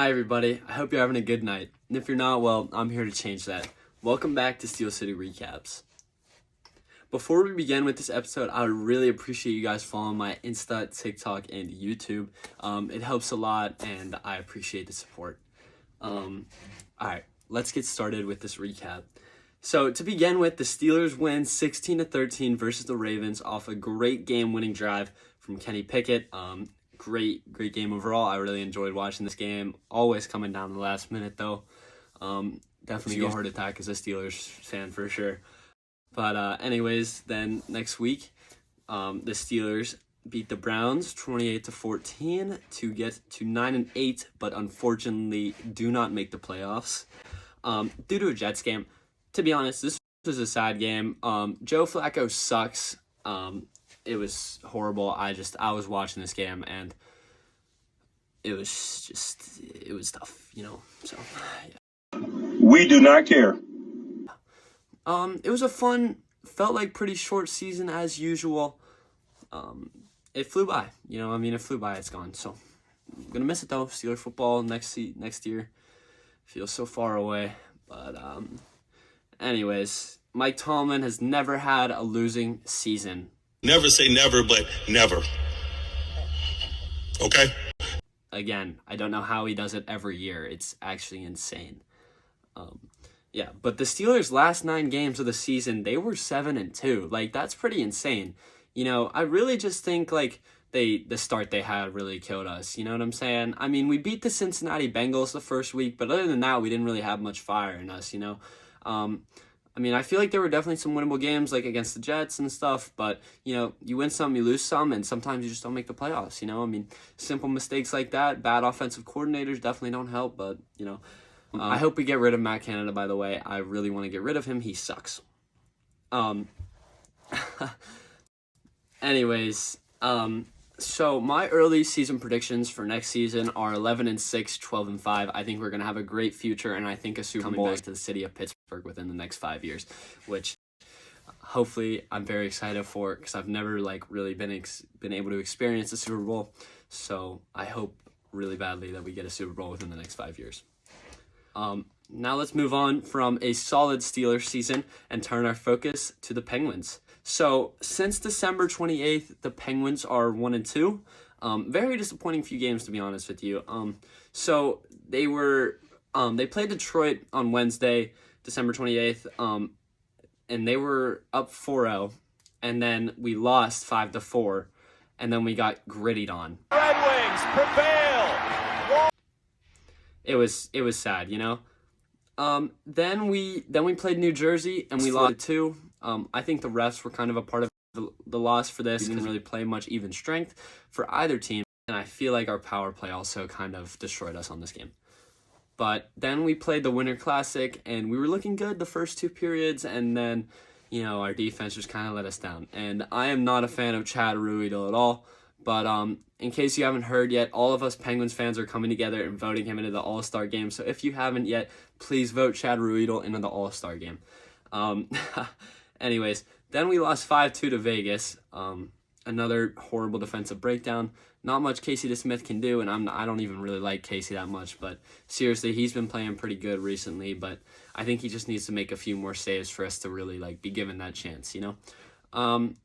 Hi everybody, I hope you're having a good night. And if you're not, well, I'm here to change that. Welcome back to Steel City Recaps. Before we begin with this episode, I would really appreciate you guys following my Insta, TikTok, and YouTube. It helps a lot, and I appreciate the support. Alright, let's get started with this recap. So to begin with, the Steelers win 16-13 versus the Ravens off a great game-winning drive from Kenny Pickett. Great game overall. I really enjoyed watching this game. Always coming down the last minute, though. Definitely a heart attack as a Steelers fan for sure. But anyways, then next week, the Steelers beat the Browns 28-14 to get to 9-8, but unfortunately do not make the playoffs due to a Jets game. To be honest, this was a sad game. Joe Flacco sucks. It was horrible. I was watching this game and it was tough, you know. So yeah. We do not care. It was a felt like pretty short season as usual. It flew by, you know. I mean, it flew by. It's gone. So I'm gonna miss it though. Steelers football next year feels so far away. But anyways, Mike Tomlin has never had a losing season. Never say never, but never. Okay? Again, I don't know how he does it every year. It's actually insane. Yeah, but the Steelers' last 9 games of the season, they were 7-2. Like, that's pretty insane. You know, I really just think, like, the start they had really killed us. You know what I'm saying? I mean, we beat the Cincinnati Bengals the first week, but other than that, we didn't really have much fire in us, you know? I mean, I feel like there were definitely some winnable games, like against the Jets and stuff, but, you know, you win some, you lose some, and sometimes you just don't make the playoffs, you know? I mean, simple mistakes like that, bad offensive coordinators definitely don't help, but, you know, I hope we get rid of Matt Canada, by the way. I really want to get rid of him. He sucks. Anyways, so my early season predictions for next season are 11-6, 12-5. I think we're gonna have a great future, and I think a Super Bowl back to the city of Pittsburgh within the next 5 years, which hopefully I'm very excited for because I've never really been able to experience a Super Bowl. So I hope really badly that we get a Super Bowl within the next 5 years. Now let's move on from a solid Steelers season and turn our focus to the Penguins. So since December 28th, the Penguins are 1-2. Very disappointing few games, to be honest with you. So they played Detroit on Wednesday, December 28th, and they were up 4-0, and then we lost 5-4, and then we got grittied on. Red Wings prevail. It was sad, you know. Then we played New Jersey and we lost 2. I think the refs were kind of a part of the loss for this. We didn't really play much even strength for either team, and I feel like our power play also kind of destroyed us on this game. But then we played the Winter Classic and we were looking good the first 2 periods, and then, you know, our defense just kind of let us down. And I am not a fan of Chad Ruhwedel at all. But in case you haven't heard yet, all of us Penguins fans are coming together and voting him into the All-Star game. So if you haven't yet, please vote Chad Ruhwedel into the All-Star game. Anyways, then we lost 5-2 to Vegas. Another horrible defensive breakdown. Not much Casey DeSmith can do, and I don't even really like Casey that much. But seriously, he's been playing pretty good recently. But I think he just needs to make a few more saves for us to really be given that chance, you know.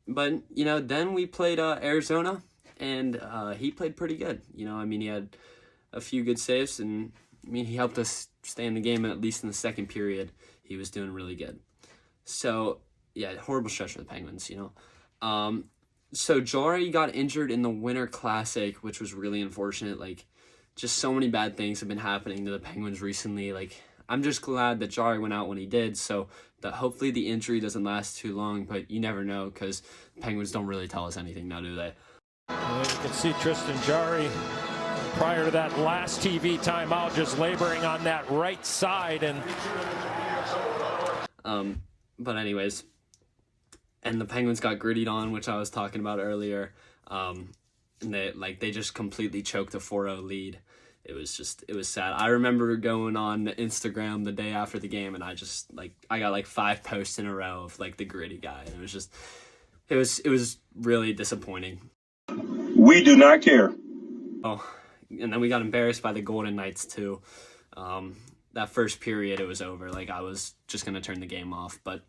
But you know, then we played Arizona. And he played pretty good. You know, I mean, he had a few good saves, and I mean, he helped us stay in the game, and at least in the second period, he was doing really good. So, yeah, horrible stretch for the Penguins, you know. So Jarry got injured in the Winter Classic, which was really unfortunate. Just so many bad things have been happening to the Penguins recently. I'm just glad that Jarry went out when he did, so that hopefully the injury doesn't last too long, but you never know, because Penguins don't really tell us anything now, do they? And you can see Tristan Jarry prior to that last TV timeout just laboring on that right side. And but anyways, and the Penguins got grittied on, which I was talking about earlier. And they just completely choked a 4-0 lead. It was sad. I remember going on Instagram the day after the game, and I got 5 posts in a row of the gritty guy, and it was really disappointing. We do not care. Oh, and then we got embarrassed by the Golden Knights too. That first period, it was over. Like, I was just going to turn the game off. But,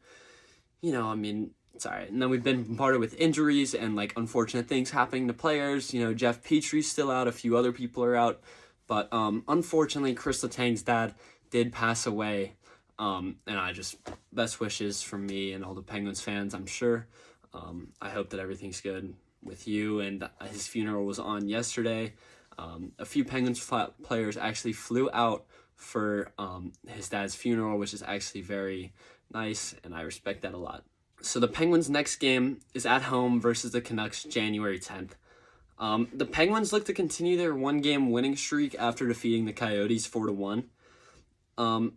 you know, I mean, it's all right. And then we've been bombarded with injuries and, like, unfortunate things happening to players. You know, Jeff Petry's still out. A few other people are out. But, unfortunately, Chris Letang's dad did pass away. And I just, best wishes from me and all the Penguins fans, I'm sure. I hope that everything's good with you. And his funeral was on yesterday. A few Penguins players actually flew out for his dad's funeral, which is actually very nice, and I respect that a lot. So the Penguins' next game is at home versus the Canucks January 10th. The Penguins look to continue their one-game winning streak after defeating the Coyotes 4-1.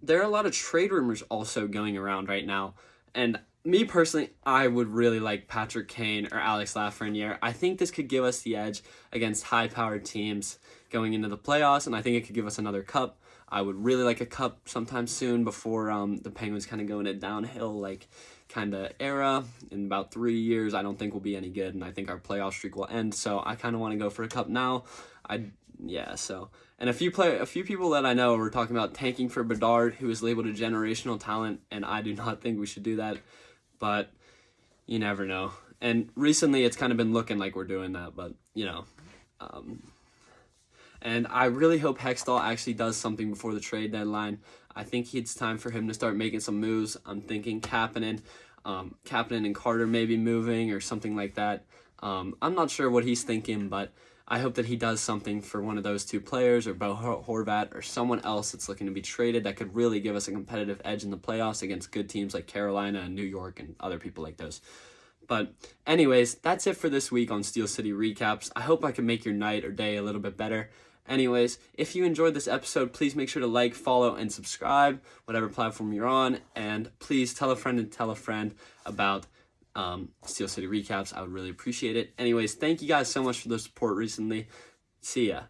There are a lot of trade rumors also going around right now, and me personally, I would really like Patrick Kane or Alex Lafreniere. I think this could give us the edge against high-powered teams going into the playoffs, and I think it could give us another cup. I would really like a cup sometime soon before the Penguins kind of go in a downhill like kind of era. In about 3 years, I don't think we'll be any good, and I think our playoff streak will end. So I kind of want to go for a cup now. And a few people that I know were talking about tanking for Bedard, who is labeled a generational talent, and I do not think we should do that. But you never know. And recently, it's kind of been looking like we're doing that, but you know. And I really hope Hextall actually does something before the trade deadline. I think it's time for him to start making some moves. I'm thinking Kapanen and Carter maybe moving or something like that. I'm not sure what he's thinking, but I hope that he does something for one of those two players, or Bo Horvat, or someone else that's looking to be traded that could really give us a competitive edge in the playoffs against good teams like Carolina and New York and other people like those. But anyways, that's it for this week on Steel City Recaps. I hope I can make your night or day a little bit better. Anyways, if you enjoyed this episode, please make sure to like, follow, and subscribe, whatever platform you're on. And please tell a friend about Steel City Recaps. I would really appreciate it. Anyways, thank you guys so much for the support recently. See ya.